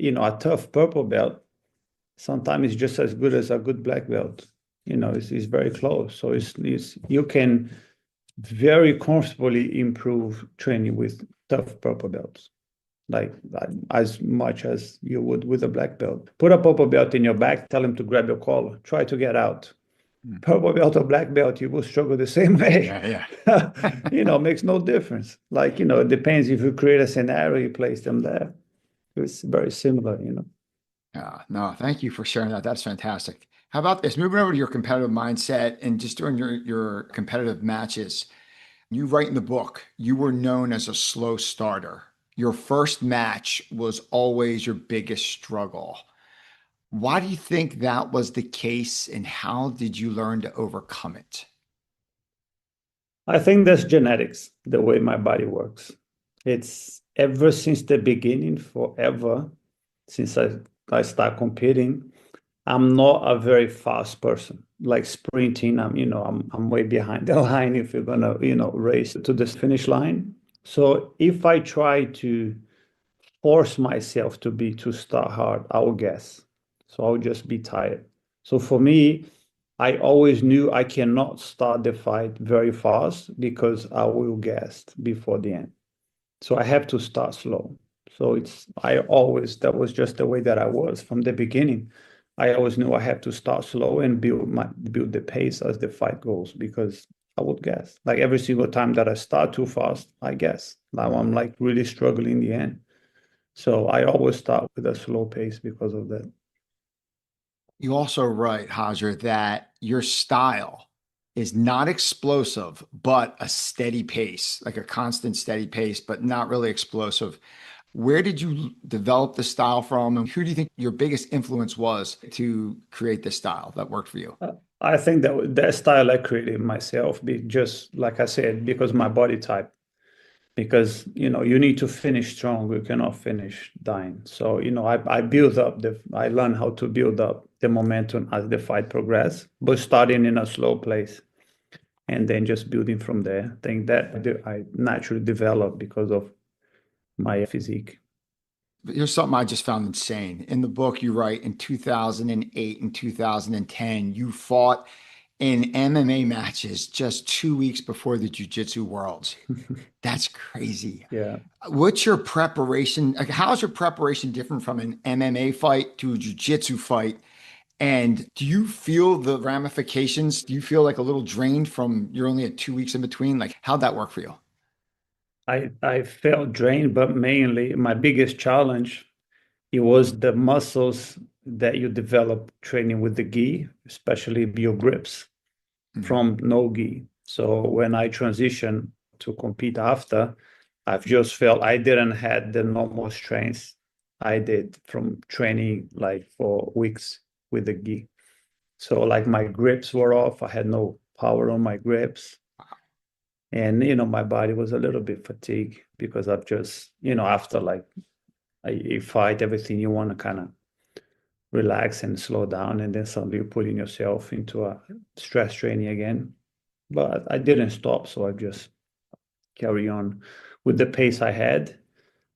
a tough purple belt sometimes is just as good as a good black belt. It's very close. So it's you can very comfortably improve training with tough purple belts, like as much as you would with a black belt. Put a purple belt in your back, tell him to grab your collar, try to get out. Purple belt or black belt, you will struggle the same way. Yeah. Makes no difference. Like, it depends if you create a scenario, you place them there. It's very similar. Yeah, no, thank you for sharing that. That's fantastic. How about this? Moving over to your competitive mindset and just during your competitive matches, you write in the book, you were known as a slow starter. Your first match was always your biggest struggle. Why do you think that was the case, and how did you learn to overcome it? I think that's genetics, the way my body works. It's ever since the beginning, forever, since I start competing, I'm not a very fast person. Like sprinting, I'm way behind the line if you're gonna, race to the finish line. So if I try to force myself to start hard, I will guess. So I'll just be tired. So for me, I always knew I cannot start the fight very fast because I will guess before the end. So I have to start slow. So that was just the way that I was from the beginning. I always knew I have to start slow and build the pace as the fight goes because I would guess. Like every single time that I start too fast, I guess. Now I'm like really struggling in the end. So I always start with a slow pace because of that. You also write, Hajar, that your style is not explosive, but a steady pace, like a constant steady pace, but not really explosive. Where did you develop the style from, and who do you think your biggest influence was to create this style that worked for you? I think that style I created myself, just like I said, because my body type. Because you need to finish strong. You cannot finish dying. So I learned how to build up the momentum as the fight progress, but starting in a slow place and then just building from there. I think that I naturally developed because of my physique. Here's something I just found insane. In the book, you write in 2008 and 2010, you fought in MMA matches just 2 weeks before the Jiu-Jitsu Worlds. That's crazy. Yeah. What's your preparation? Like, how's your preparation different from an MMA fight to a jiu-jitsu fight? And do you feel the ramifications? Do you feel like a little drained from you're only at 2 weeks in between? Like, how'd that work for you? I felt drained, but mainly my biggest challenge, it was the muscles that you develop training with the gi, especially your grips Mhm. from nogi. So when I transitioned to compete after, I've just felt I didn't had the normal strength I did from training like for weeks with the gi. So like my grips were off. I had no power on my grips. And my body was a little bit fatigued because I've just, after like a fight, everything you want to kind of relax and slow down, and then suddenly you're putting yourself into a stress training again. But I didn't stop, so I just carry on with the pace I had.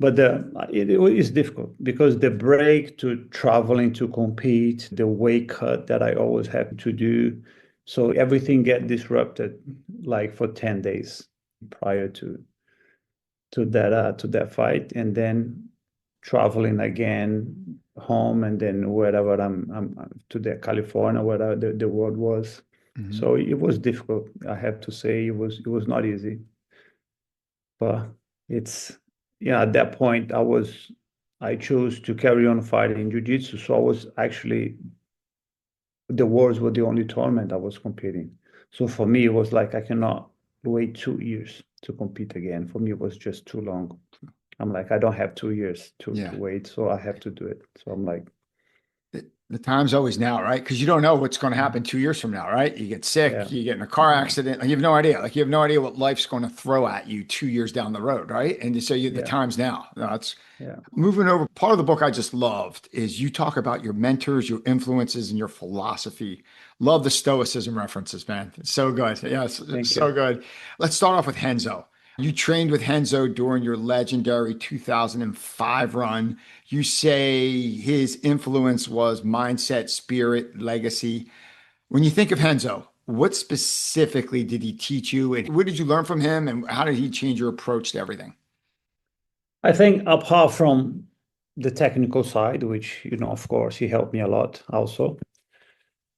But it is difficult because the break to traveling to compete, the weight cut that I always have to do, so everything get disrupted like for 10 days prior to that fight, and then traveling again home, and then wherever I'm to the California, wherever the world was. Mhm. So it was difficult. I have to say it was not easy, but it's yeah. At that point, I chose to carry on fighting jiu-jitsu. So I was actually the Worlds were the only tournament I was competing. So for me, it was like I cannot wait 2 years to compete again. For me, it was just too long. I'm like, I don't have 2 years to Yeah. wait, so I have to do it. So I'm like, The time's always now, right? Because you don't know what's going to happen 2 years from now, right? You get sick, yeah, you get in a car accident, like you have no idea. Like you have no idea what life's going to throw at you 2 years down the road, right? And so the yeah, time's now. No, it's yeah. moving over. Part of the book I just loved is you talk about your mentors, your influences, and your philosophy. Love the Stoicism references, man. It's so good. Yeah, it's Thank you. so good. Let's start off with Henzo. You trained with Henzo during your legendary 2005 run. You say his influence was mindset, spirit, legacy. When you think of Henzo, what specifically did he teach you, and what did you learn from him, and how did he change your approach to everything? I think apart from the technical side, which, of course, he helped me a lot also,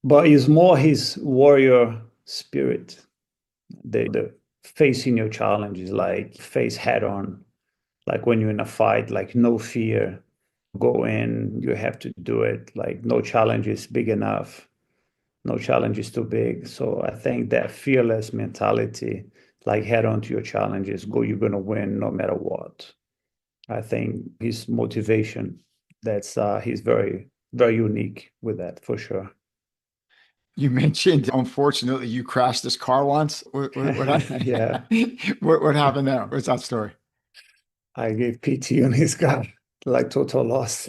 but it's more his warrior spirit, the facing your challenges, like face head on, like when you're in a fight, like no fear, go in, you have to do it, like no challenge is big enough, no challenge is too big. So I think that fearless mentality, like head on to your challenges, go, you're going to win no matter what. I think his motivation, that's he's very, very unique with that for sure. You mentioned, unfortunately, you crashed this car once. Yeah, What happened there? What's that story? I gave PT on his car, like total loss.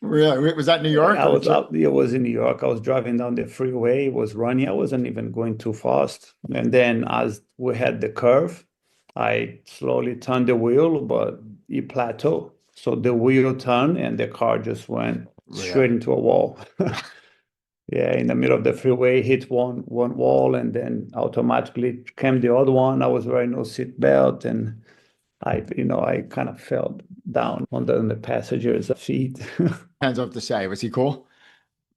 Really? Was that New York I or? was up, it was in New York. I was driving down the freeway, it was running. I wasn't even going too fast. And then as we had the curve, I slowly turned the wheel, but it plateaued. So the wheel turned and the car just went straight Really? into a wall. Yeah, in the middle of the freeway, hit one wall and then automatically came the other one. I was wearing no seat belt and I kind of fell down on the passenger's seat. Hands up to say, was he cool?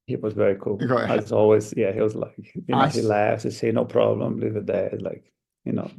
He was very cool. Go ahead. As always, yeah, he was like, I, he s- laughs and say, no problem, leave it there. Like, you know,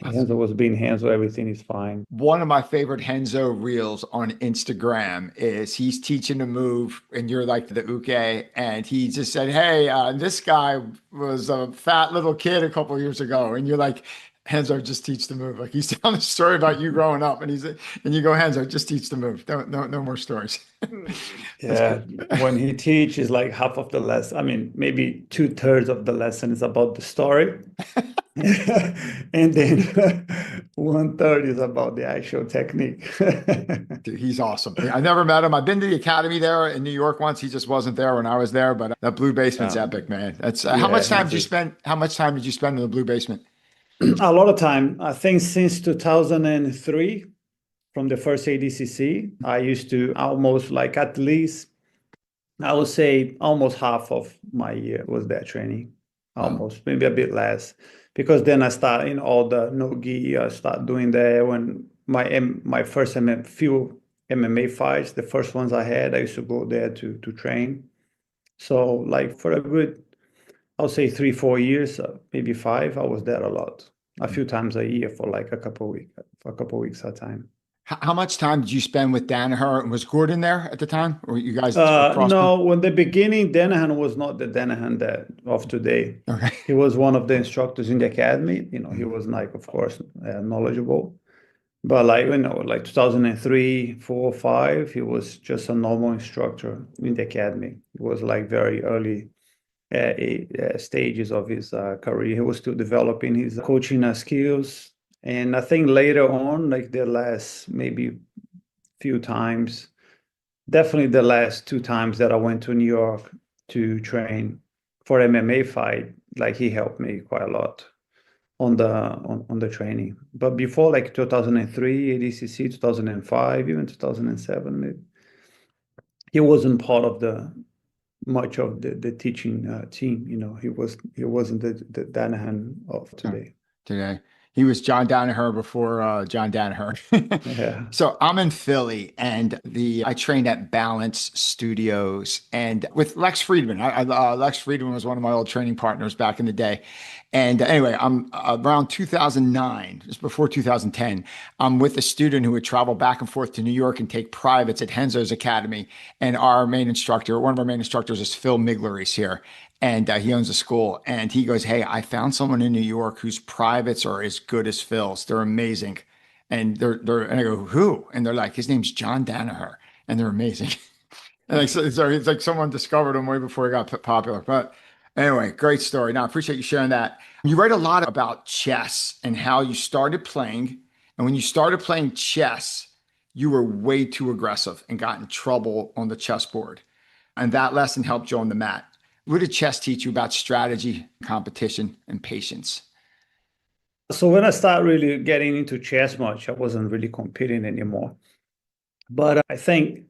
that's Hanzo was being Hanzo, everything is fine. one of my favorite Henzo reels on Instagram is he's teaching a move and you're like the uke and he just said, hey, this guy was a fat little kid a couple years ago. And you're like, Henzo, just teach the move. Like he's telling a story about you growing up and you go, Henzo, just teach the move. No more stories. That's Yeah, good. when he teaches like half of the lesson, I mean, maybe two-thirds of the lesson is about the story. And then one third is about the actual technique. Dude, he's awesome. I never met him. I've been to the academy there in New York once. He just wasn't there when I was there, but that blue basement's epic, man. That's how Yeah, much time did Hanzo you is spend? How much time did you spend in the blue basement? a lot of time. I think since 2003, from the first ADCC, I used to almost like at least, I would say almost half of my year was that training, Wow. almost maybe a bit less, because then I start in all the nogi. I start doing that when my first few MMA fights, the first ones I had, I used to go there to train. So like for a good, I'll say 3 4 years, maybe five, I was there a lot, a few times a year for like a couple of weeks, for a couple of weeks at a time. How much time did you spend with Danaher? Was Gordon there at the time? Or you guys across? No, when the beginning, Danahan was not the Danahan that of today. Okay. He was one of the instructors in the academy. He Mhm. was like, of course, knowledgeable. But like, like 2003, 4, 5, he was just a normal instructor in the academy. It was like very early stages of his career. He was still developing his coaching skills. And I think later on, like the last maybe few times, definitely the last two times that I went to New York to train for MMA fight, like he helped me quite a lot on the training. But before like 2003, ADCC, 2005, even 2007, maybe, he wasn't part of the much of the teaching team. He wasn't the Danahan of Yeah. today. Today. He was John Danaher before John Danaher. Yeah. So I'm in Philly, and the I trained at Balance Studios, and with Lex Friedman. Lex Friedman was one of my old training partners back in the day. And anyway, I'm around 2009, just before 2010. I'm with a student who would travel back and forth to New York and take privates at Henzo's Academy. And our main instructor, one of our main instructors, is Phil Migler. He's here and he owns a school. And he goes, "Hey, I found someone in New York whose privates are as good as Phil's. They're amazing." And and I go, "Who?" And they're like, "His name's John Danaher, and they're amazing." And like, so it's like someone discovered him way before he got popular. But anyway, great story. Now, I appreciate you sharing that. You write a lot about chess and how you started playing. And when you started playing chess, you were way too aggressive and got in trouble on the chessboard. And that lesson helped you on the mat. What did chess teach you about strategy, competition, and patience? So when I started really getting into chess much, I wasn't really competing anymore. But I think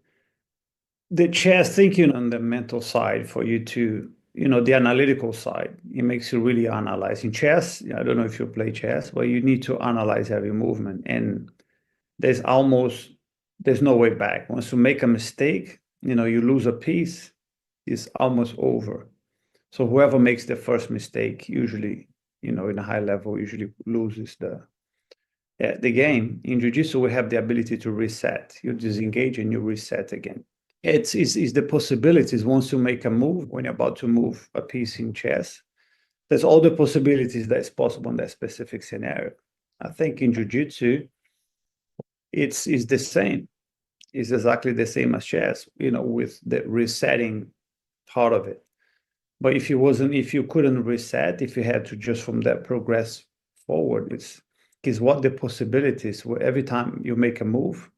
the chess thinking on the mental side for you to, the analytical side, it makes you really analyze. In chess, I don't know if you play chess, but you need to analyze every movement. And there's no way back. Once you make a mistake, you lose a piece, it's almost over. So whoever makes the first mistake, usually, in a high level, usually loses the game. In Jiu-Jitsu, we have the ability to reset. You disengage and you reset again. It's the possibilities once you make a move, when you're about to move a piece in chess, there's all the possibilities that's possible in that specific scenario. I think in Jiu-Jitsu, it's the same. It's exactly the same as chess, with the resetting part of it. But if you couldn't reset, if you had to just from that progress forward, it's what the possibilities were. Every time you make a move,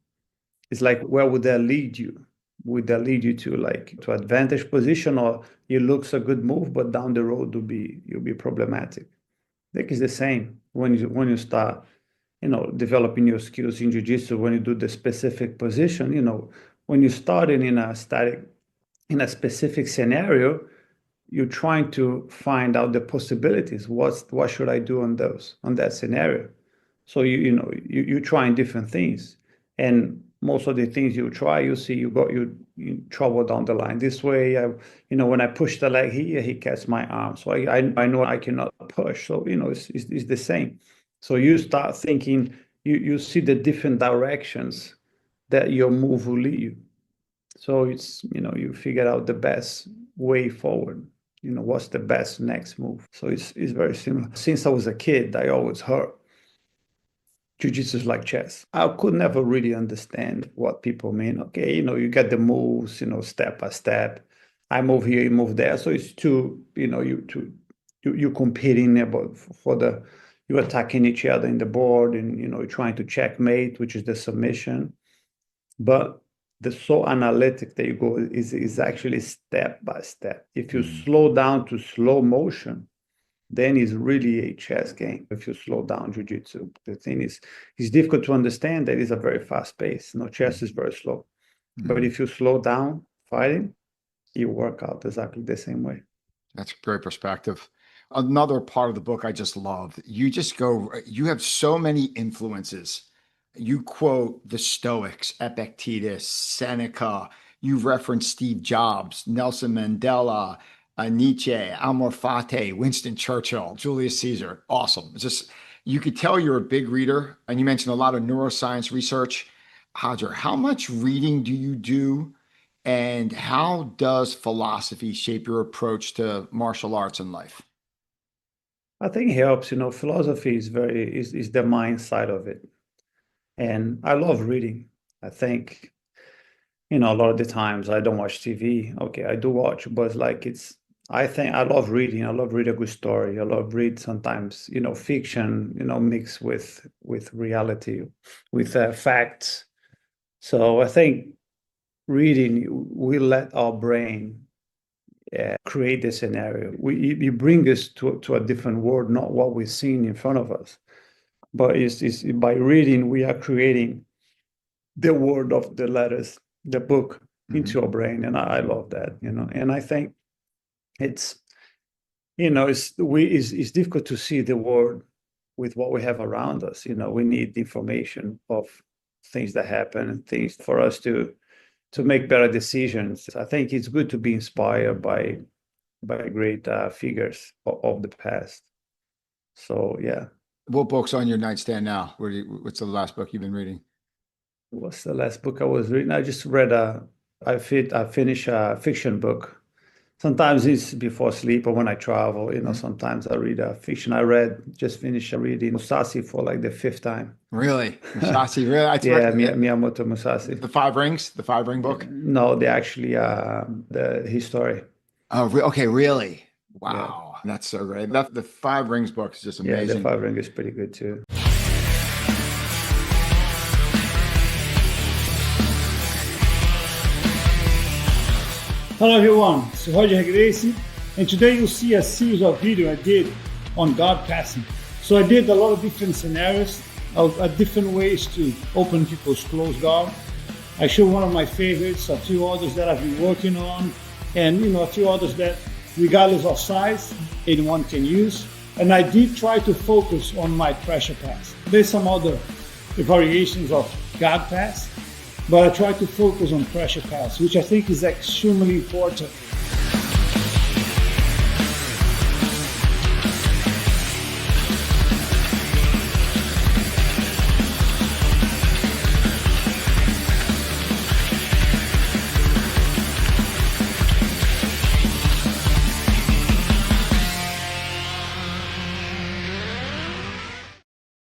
it's like, where would that lead you? Would that lead you to advantage position, or it looks a good move, but down the road you'll be problematic? I think it's the same when you start, developing your skills in jiu-jitsu. When you do the specific position, when you start in a specific scenario, you're trying to find out the possibilities. What should I do on that scenario? So you're trying different things, and most of the things you try, you see you trouble down the line. This way, when I push the leg here, he catches my arm, so I know I cannot push. So it's the same. So you start thinking, you see the different directions that your move will lead you. So it's you figure out the best way forward. What's the best next move. So it's very similar. Since I was a kid, I always heard Jiu-Jitsu is like chess. I could never really understand what people mean. Okay, you get the moves, step by step. I move here, you move there. So it's you competing about you're attacking each other in the board, and you're trying to checkmate, which is the submission. But the so analytic that you go is actually step by step. If you slow down to slow motion, then it's really a chess game. If you slow down jiu-jitsu, the thing is, it's difficult to understand that it's a very fast pace. Chess is very slow. But if you slow down fighting, you work out exactly the same way. That's a great perspective. Another part of the book I just loved. You have so many influences. You quote the Stoics, Epictetus, Seneca. You've referenced Steve Jobs, Nelson Mandela, Nietzsche, Amor Fati, Winston Churchill, Julius Caesar. Awesome. It's just, you could tell you're a big reader, and you mentioned a lot of neuroscience research. Hajar, how much reading do you do, and how does philosophy shape your approach to martial arts and life? I think it helps. Philosophy is the mind side of it. And I love reading. I think, a lot of the times I don't watch TV. Okay, I do watch, but I think I love reading. I love reading a good story. I love read sometimes, fiction, mixed with reality, with facts. So I think reading, we let our brain create the scenario. You bring us to a different world, not what we're seeing in front of us. But it's by reading, we are creating the world of the letters, the book, into our brain. And I love that, and I think it's difficult to see the world with what we have around us. We need information of things that happen and things for us to make better decisions. I think it's good to be inspired by great figures of the past. So yeah. What book's on your nightstand now? What's the last book you've been reading? What's the last book I was reading? I just read I finished a fiction book. Sometimes it's before sleep or when I travel, sometimes I read a fiction. Just finished reading Musashi for like the 5th time. Really? Musashi, really? Yeah, Miyamoto Musashi. The Five Ring book? No, they actually, his story. Oh, okay, really? Wow. Yeah. That's so great. The Five Rings book is just amazing. Yeah, the Five Ring is pretty good too. Hello everyone, it's Roger Gracie, and today you'll see a series of videos I did on guard passing. So I did a lot of different scenarios, different ways to open people's closed guard. I showed one of my favorites, a few others that I've been working on, and a few others that, regardless of size, anyone can use. And I did try to focus on my pressure pass. There's some other variations of guard pass, but I try to focus on pressure pass, which I think is extremely important